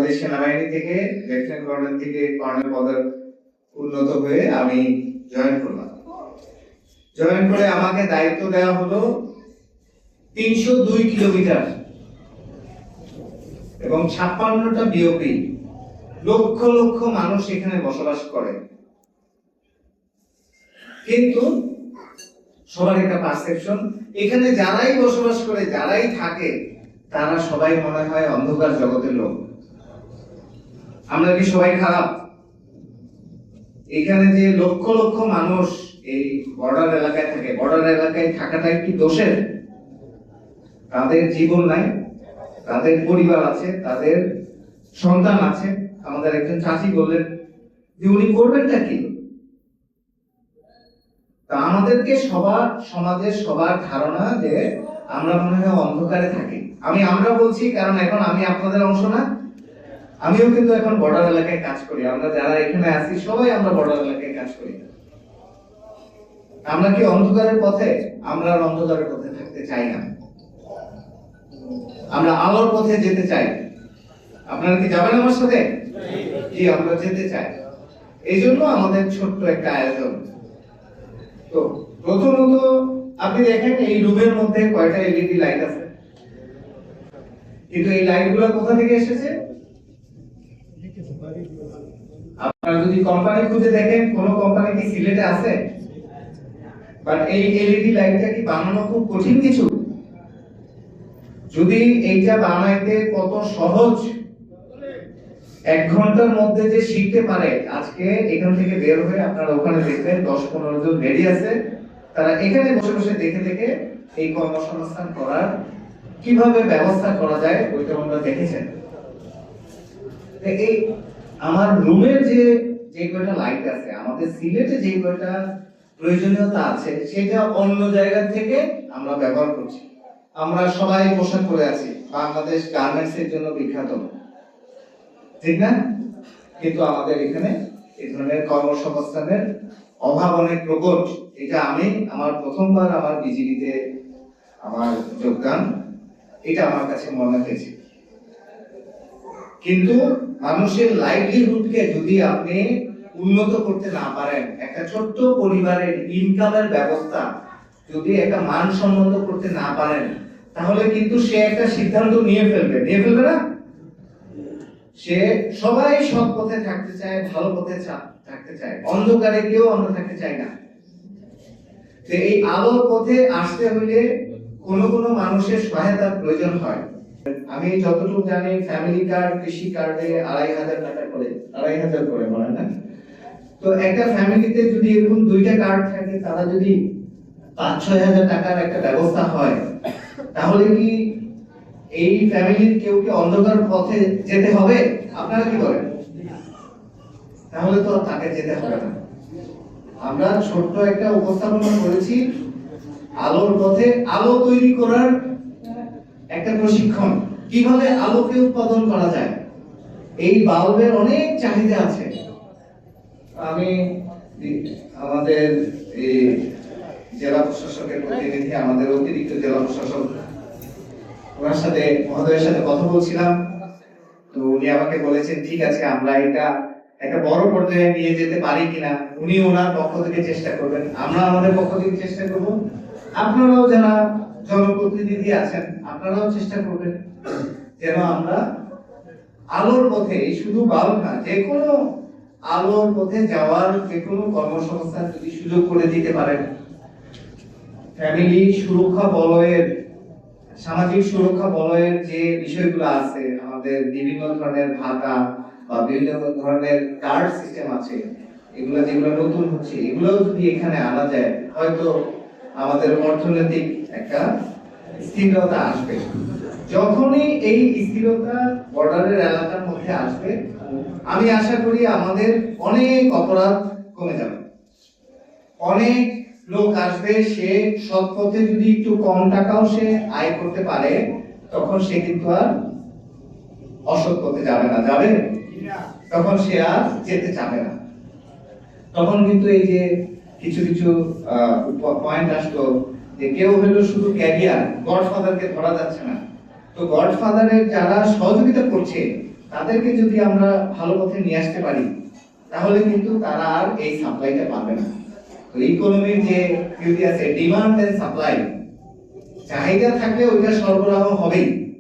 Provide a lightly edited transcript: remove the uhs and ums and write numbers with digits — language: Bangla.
বাংলাদেশ সেনাবাহিনী থেকে লেফটেন্যান্ট কর্নেল থেকে কর্নেল পদে উন্নত হয়ে আমি জয়েন করলাম। জয়েন করে আমাকে দায়িত্ব দেওয়া হলো 302 কিলোমিটার এবং 56টা বিওপি, লক্ষ লক্ষ মানুষ এখানে বসবাস করে। কিন্তু সবার একটা পারসেপশন, এখানে যারাই বসবাস করে, যারাই থাকে, তারা সবাই মনে হয় অন্ধকার জগতের লোক। আমরা কি সবাই খারাপ? এখানে যে লক্ষ লক্ষ মানুষ এই বর্ডার এলাকায় থাকে, বর্ডার এলাকায় থাকাটা কি দোষের? তাদের জীবন নাই, তাদের পরিবার আছে, তাদের সন্তান আছে। আমাদের একজন চাচি বললেন যে উনি করবেনটা কি? তা আমাদেরকে সবার সমাজের সবার ধারণা যে আমরা মনে হয় অন্ধকারে থাকি। আমরা বলছি কারণ এখন আমি আপনাদের অংশ না, আমিও কিন্তু এখন বর্ডার এলাকায় কাজ করি। আমরা যারা এখানে আছি সবাই আমরা বর্ডার এলাকায় কাজ করি। আমরা কি অন্ধকারের পথে? আমরা আর অন্ধকারের পথে থাকতে চাই না, আমরা আলোর পথে যেতে চাই। আপনারা কি যাবেন আমার সাথে? জি, আমরা যেতে চাই। এই জন্য আমাদের ছোট্ট একটা আয়োজন। তো প্রথমত আপনি দেখেন এই রুমের মধ্যে কয়টা এলইডি লাইট আছে, কিন্তু এই লাইটগুলো কোথা থেকে এসেছে? আপনারা যদি কোম্পানি খুঁজে দেখেন, কোন কোম্পানি কি সিলেটে আছে? বাট এই এলইডি লাইটটা কি বানানো খুব কঠিন কিছু? যদি এইটা বানাইতে কত সহজ, 1 ঘন্টার মধ্যে যে শিখতে পারে, আজকে এখান থেকে বের হয়ে আপনারা ওখানে দেখবেন 10-15 জন রেডি আছে, তারা এখানে বসে বসে দেখে দেখে এই কর্মসংস্থান করার কিভাবে ব্যবস্থা করা যায় ওইটা আমরা দেখেছেন। এই আমার রুমের যে কয়টা লাইট আছে, আমাদের সিলেটে যে কয়টা প্রয়োজনীয়তা আছে, সেটা অন্য জায়গা থেকে আমরা ব্যবহার করছি। আমরা সবাই পোশাক পরে আছি, বাংলাদেশ গার্মেন্টস এর জন্য বিখ্যাত, ঠিক না? কিন্তু আমাদের এখানে এই ধরনের কর্মসংস্থানের অভাব অনেক প্রকট। এটা আমি আমার প্রথমবার আমার বিজিবিতে আমার যোগদান, এটা আমার কাছে মনে হয়েছে। কিন্তু মানুষের লাইভলিহুডকে যদি আপনি উন্নত করতে না পারেন, একটা ছোট্ট পরিবারের ইনকামের ব্যবস্থা যদি একটা মানসম্মত করতে না পারেন, তাহলে কিন্তু সে একটা সিদ্ধান্ত নিয়ে ফেলবে না? সে সবাই সৎ পথে থাকতে চায়, ভালো পথে থাকতে চায়, অন্ধকারে কেউ আমরা থাকতে চাই না। তো এই আলোর পথে আসতে হলে কোনো মানুষের সহায়তার প্রয়োজন হয়। আমি যতটুকু জানি ফ্যামিলি কার্ড, কৃষি কার্ডে 2500 টাকা করে, 2500 করে বলে না? তো একটা ফ্যামিলিতে যদি এরকম 2টা কার্ড থাকে, তারা যদি 5-6 হাজার টাকার একটা ব্যবস্থা হয়, তাহলে কি এই ফ্যামিলির কেউ কি অন্ধকার পথে যেতে হবে? আপনারা কি বলেন? তাহলে তো তাকে যেতে হবে না। আমরা ছোট্ট একটা উপস্থাপনা করেছি আলোর পথে, আলো তৈরি করার একটা প্রশিক্ষণ, কিভাবে আলোকে উৎপাদন করা যায়। এই বাল্বের অনেক চাহিদা আছে। আমি আমাদের এই জেলা প্রশাসকের প্রতিনিধি, আমাদের অতিরিক্ত জেলা প্রশাসক, ওনার সাথে মহোদয়ের সাথে কথা বলছিলাম। তো উনি আমাকে বলেছেন ঠিক আছে, আমরা এটা একটা বড় পর্যায়ে নিয়ে যেতে পারি কিনা। উনি ওনার পক্ষ থেকে চেষ্টা করবেন, আমরা আমাদের পক্ষ থেকে চেষ্টা করব। আপনারাও যারা জনপ্রতিনিধি আছেন, আপনারাও চেষ্টা করবেন যেন আমরা আলোর পথে, শুধু বাল্ব না, যে কোনো আলোর পথে যাওয়ার যে কোনো কর্মসংস্থান যদি সুযোগ করে দিতে পারেন। ফ্যামিলি সুরক্ষা বলয়ের, সামাজিক সুরক্ষা বলয়ের যে বিষয়গুলো আছে, আমাদের বিভিন্ন ধরনের ভাতা বা বিভিন্ন ধরনের কার্ড সিস্টেম আছে, এগুলো যেগুলো নতুন হচ্ছে, এগুলো যদি এখানে আনা যায়, হয়তো আমাদের অর্থনৈতিক একটা স্থিরতা আসবে। যখনই এই স্থিরতা বর্ডারের এলাকার মধ্যে আসবে, আমি আশা করি আমাদের অনেক অপরাধ কমে যাবে। অনেক লোক আসবে, সে সৎ পথে যদি একটু কম টাকাও সে আয় করতে পারে, তখন সে কিন্তু আর অসৎ পথে যাবে না। যাবে? তখন সে আর যেতে চাবে না। তখন কিন্তু এই যে কিছু পয়েন্ট আসতো যে কেউ হলো শুধু ক্যারিয়ার, গডফাদারকে ধরা যাচ্ছে না। তো গডফাদারের যারা সহযোগিতা করছে, তাদেরকে যদি আমরা ভালো পথে নিয়ে আসতে পারি, তাহলে কিন্তু তারা আর এই সাপ্লাইটা পাবে না। তো ইকোনমির যে থিওরি আছে, ডিমান্ড এন্ড সাপ্লাই, চাহিদা থাকলে ওইটা সরবরাহ হবেই।